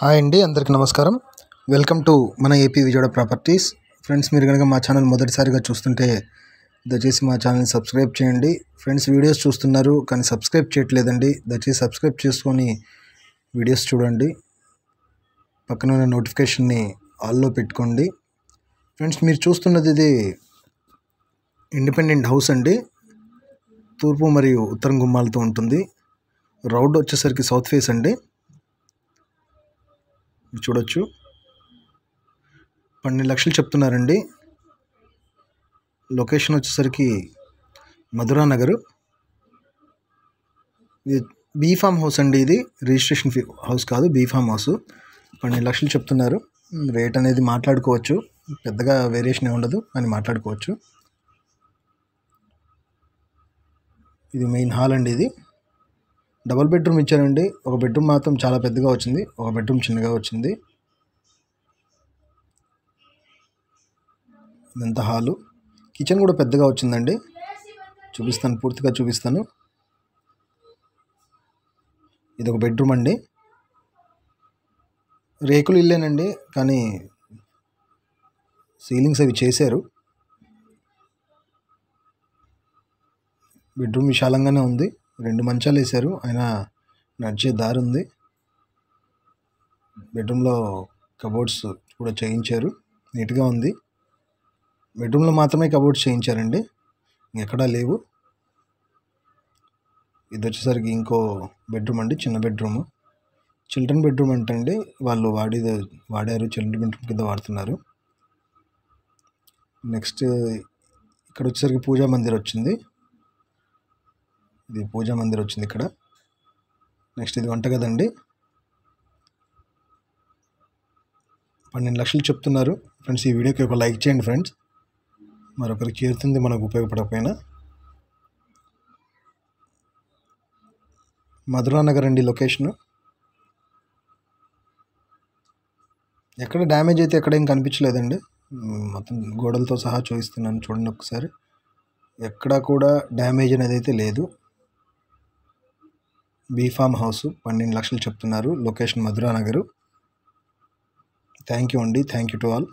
Hi అండి, అందరికీ నమస్కారం. వెల్కమ్ టు మన ఏపీ విజయవాడ ప్రాపర్టీస్. ఫ్రెండ్స్, మీరు కనుక మా ఛానల్ మొదటిసారిగా చూస్తుంటే దయచేసి మా ఛానల్ని సబ్స్క్రైబ్ చేయండి. ఫ్రెండ్స్, వీడియోస్ చూస్తున్నారు కానీ సబ్స్క్రైబ్ చేయట్లేదండి. దయచేసి సబ్స్క్రైబ్ చేసుకొని వీడియోస్ చూడండి. పక్కన ఉన్న నోటిఫికేషన్ని ఆల్లో పెట్టుకోండి. ఫ్రెండ్స్, మీరు చూస్తున్నది ఇది ఇండిపెండెంట్ హౌస్ అండి. తూర్పు మరియు ఉత్తరం గుమ్మాలతో ఉంటుంది. రోడ్ వచ్చేసరికి సౌత్ ఫేస్ అండి. చూడొచ్చు, 12 లక్షలు చెప్తున్నారండి. లొకేషన్ వచ్చేసరికి మధురా నగర్. ఇది బీ ఫామ్ హౌస్ అండి. ఇది రిజిస్ట్రేషన్ హౌస్ కాదు, బీ ఫామ్ హౌస్. 12 లక్షలు చెప్తున్నారు. రేట్ అనేది మాట్లాడుకోవచ్చు, పెద్దగా వేరియేషన్ ఉండదు అని మాట్లాడుకోవచ్చు. ఇది మెయిన్ హాల్ అండి. ఇది డబుల్ బెడ్రూమ్ ఇచ్చారండి. ఒక బెడ్రూమ్ మాత్రం చాలా పెద్దగా వచ్చింది, ఒక బెడ్రూమ్ చిన్నగా వచ్చింది. ఇదంతా హాలు. కిచెన్ కూడా పెద్దగా వచ్చిందండి. చూపిస్తాను, పూర్తిగా చూపిస్తాను. ఇది ఒక బెడ్రూమ్ అండి. రేకులు ఇల్లేనండి, కానీ సీలింగ్స్ అవి చేశారు. బెడ్రూమ్ విశాలంగానే ఉంది. 2 మంచాలు వేశారు, అయినా నడిచే దారి ఉంది. బెడ్రూమ్లో కబోర్డ్స్ కూడా చేయించారు, నీట్గా ఉంది. బెడ్రూమ్లో మాత్రమే కబోర్డ్స్ చేయించారండి, ఎక్కడా లేవు. ఇది వచ్చేసరికి ఇంకో బెడ్రూమ్ అండి, చిన్న బెడ్రూమ్. చిల్డ్రన్ బెడ్రూమ్ అంటండి, వాళ్ళు వాడారు, చిల్డ్రన్ బెడ్రూమ్ కింద వాడుతున్నారు. నెక్స్ట్ ఇక్కడ వచ్చేసరికి పూజా మందిర్ వచ్చింది. ఇది పూజా మందిర్ వచ్చింది ఇక్కడ. నెక్స్ట్ ఇది వంటగది అండి. 12 లక్షలు చెప్తున్నారు. ఫ్రెండ్స్, ఈ వీడియోకి ఒక లైక్ చేయండి ఫ్రెండ్స్, మరొకరికి చేరుతుంది మనకు ఉపయోగపడకపోయినా. మధురా నగర్ అండి లొకేషను. ఎక్కడ డ్యామేజ్ అయితే ఎక్కడేం కనిపించలేదండి. మొత్తం గోడలతో సహా చూపిస్తున్నాను, చూడండి ఒకసారి. ఎక్కడా కూడా డ్యామేజ్ అనేది అయితే లేదు. బీ ఫామ్ హౌస్ 12 లక్షలు చెప్తున్నారు. Location Madhura Nagar. Thank you అండి. Thank you to all.